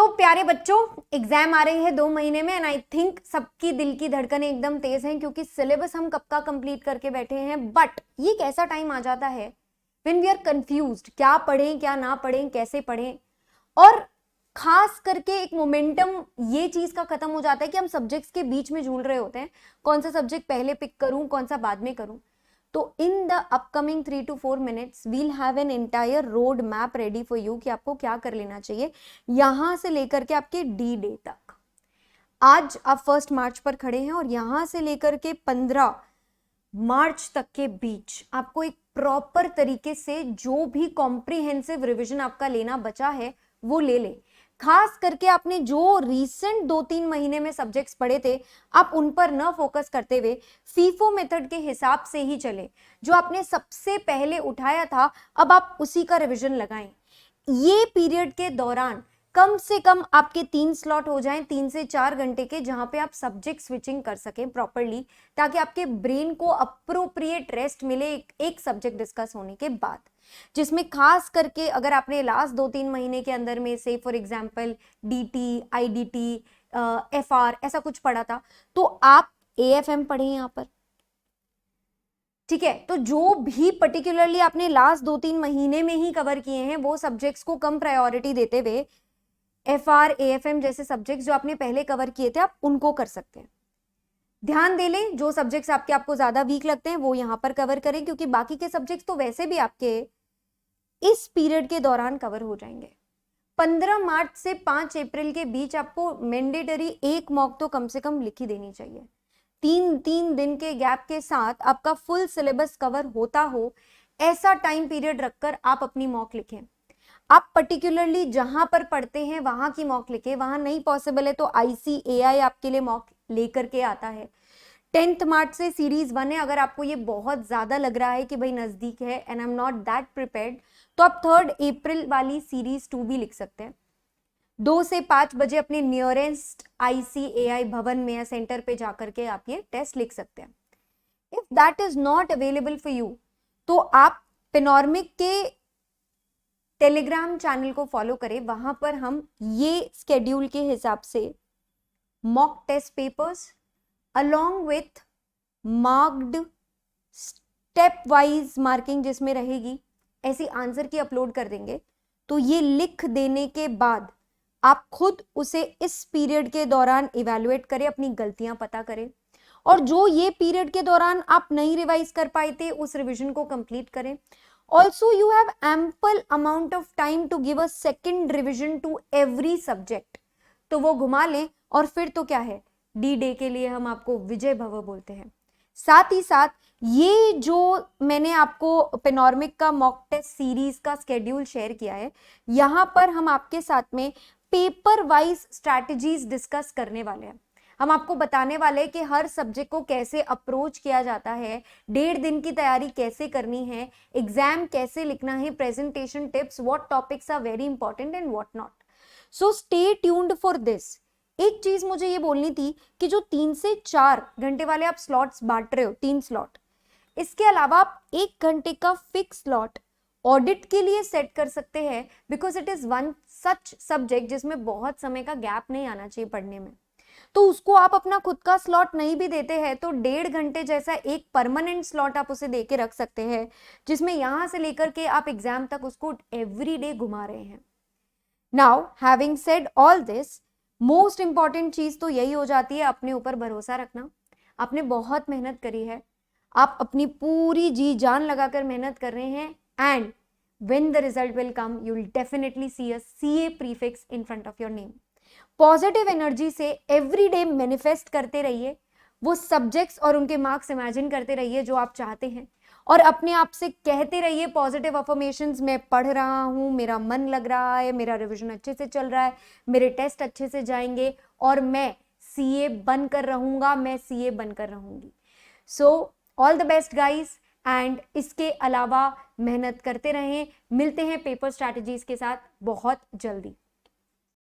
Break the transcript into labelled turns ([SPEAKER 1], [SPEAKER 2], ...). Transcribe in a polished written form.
[SPEAKER 1] तो प्यारे बच्चों, एग्जाम आ रही है 2 महीने में एंड आई थिंक सबकी दिल की धड़कनें एकदम तेज हैं क्योंकि सिलेबस हम कब का कंप्लीट करके बैठे हैं। बट ये एक ऐसा टाइम आ जाता है व्हेन वी आर कंफ्यूज्ड, क्या पढ़ें क्या ना पढ़ें, कैसे पढ़ें। और खास करके एक मोमेंटम ये चीज का खत्म हो जाता है कि हम सब्जेक्ट्स के बीच में झूल रहे होते हैं, कौन सा सब्जेक्ट पहले पिक करूं कौन सा बाद में करूं। तो in the upcoming 3 to 4 minutes we'll have an entire road map ready for you कि आपको क्या कर लेना चाहिए यहां से लेकर के आपके डी डे तक। आज आप 1 मार्च पर खड़े हैं और यहां से लेकर के 15 मार्च तक के बीच आपको एक प्रॉपर तरीके से जो भी कॉम्प्रिहेंसिव रिवीजन आपका लेना बचा है वो ले ले। खास करके आपने जो रीसेंट 2-3 महीने में सब्जेक्ट्स पढ़े थे आप उन पर न फोकस करते हुए फीफो मेथड के हिसाब से ही चले। जो आपने सबसे पहले उठाया था अब आप उसी का रिवीजन लगाएं। ये पीरियड के दौरान कम से कम आपके 3 स्लॉट हो जाएं 3 से 4 घंटे के, जहां पे आप सब्जेक्ट स्विचिंग कर सकें प्रॉपरली, ताकि आपके ब्रेन को अप्रोप्रिएट रेस्ट मिले एक सब्जेक्ट डिस्कस होने के बाद। जिसमें खास करके अगर आपने लास्ट 2-3 महीने के अंदर में से for example DT, IDT, FR ऐसा कुछ पढ़ा था तो आप एएफएम पढ़े यहाँ पर, ठीक है। तो जो भी पर्टिकुलरली आपने लास्ट 2-3 महीने में ही कवर किए हैं वो सब्जेक्ट्स को कम प्रायोरिटी देते हुए एफआर, एएफएम जैसे सब्जेक्ट्स जो आपने पहले कवर किए थे आप उनको कर सकते हैं। ध्यान दे लें जो सब्जेक्ट्स आपको ज्यादा वीक लगते हैं वो यहां पर कवर करें, क्योंकि बाकी के सब्जेक्ट्स तो वैसे भी आपके इस पीरियड के दौरान कवर हो जाएंगे। 15 मार्च से 5 अप्रैल के बीच आपको मैंडेटरी एक मॉक तो कम से कम लिखी देनी चाहिए। 3 दिन के गैप के साथ आपका फुल सिलेबस कवर होता हो ऐसा टाइम पीरियड रखकर आप अपनी मॉक लिखें। आप पर्टिकुलरली जहां पर पढ़ते हैं वहां की मॉक लिखें, वहां नहीं पॉसिबल है तो ICAI आपके लिए मॉक लेकर के आता है। 10 मार्च से सीरीज 1 है, अगर आपको ये बहुत ज्यादा लग रहा है कि भाई नजदीक है and I am not that prepared तो आप 3 अप्रैल वाली सीरीज 2 भी लिख सकते हैं। 2 से 5 बजे अपने नियरेस्ट ICAI भवन में या सेंटर पे जाकर के आप ये टेस्ट लिख सकते हैं। If that is not available for you तो आप पेनॉर्मिक के टेलीग्राम चैनल को फॉलो करें, वहां पर हम ये स्केड्यूल के हिसाब से mock test papers along with marked step wise marking जिसमें रहेगी ऐसी आंसर की अपलोड कर देंगे। तो ये लिख देने के बाद आप खुद उसे इस पीरियड के दौरान इवैल्यूएट करें, अपनी गलतियां पता करें और जो ये पीरियड के दौरान आप नहीं रिवाइज कर पाए थे उस रिवीजन को कंप्लीट करें। Also, you have ample amount of time to give a second revision to every subject. तो वो घुमा लें और फिर तो क्या है, डी डे के लिए हम आपको विजय भव बोलते हैं। साथ ही साथ ये जो मैंने आपको पेनॉर्मिक का मॉक टेस्ट सीरीज का स्केड्यूल शेयर किया है, यहां पर हम आपके साथ में पेपर वाइज स्ट्रैटेजीज डिस्कस करने वाले हैं। हम आपको बताने वाले हैं कि हर सब्जेक्ट को कैसे अप्रोच किया जाता है, 1.5 दिन की तैयारी कैसे करनी है, एग्जाम कैसे लिखना है, presentation tips, what topics are very important and what not. So stay tuned for this. एक चीज मुझे ये बोलनी थी कि जो 3 से 4 घंटे वाले आप स्लॉट्स बांट रहे हो, 3 स्लॉट, इसके अलावा आप 1 घंटे का फिक्स स्लॉट ऑडिट के लिए सेट कर सकते हैं, because it is one such subject जिसमें बहुत समय का गैप नहीं आना चाहिए पढ़ने में। तो उसको आप अपना खुद का स्लॉट नहीं भी देते हैं तो 1.5 घंटे जैसा एक परमानेंट स्लॉट आप उसे दे के रख सकते हैं, जिसमें यहां से लेकर के आप एग्जाम तक उसको एवरी डे घुमा रहे हैं। Now having said all this, most important चीज तो यही हो जाती है अपने ऊपर भरोसा रखना। आपने बहुत मेहनत करी है, आप अपनी पूरी जी जान लगाकर मेहनत कर रहे हैं and when the result will come you will definitely see a CA prefix in front of your name। Positive energy से एवरी डे मैनिफेस्ट करते रहिए, वो सब्जेक्ट्स और उनके मार्क्स इमेजिन करते रहिए जो आप चाहते हैं और अपने आप से कहते रहिए पॉजिटिव अफर्मेशंस, मैं पढ़ रहा हूं, मेरा मन लग रहा है, मेरा रिवीजन अच्छे से चल रहा है, मेरे टेस्ट अच्छे से जाएंगे और मैं CA बनकर रहूंगा, मैं CA बनकर रहूंगी। So all the best guys and इसके अलावा मेहनत करते रहें। मिलते हैं पेपर स्ट्रैटेजीज के साथ बहुत जल्दी।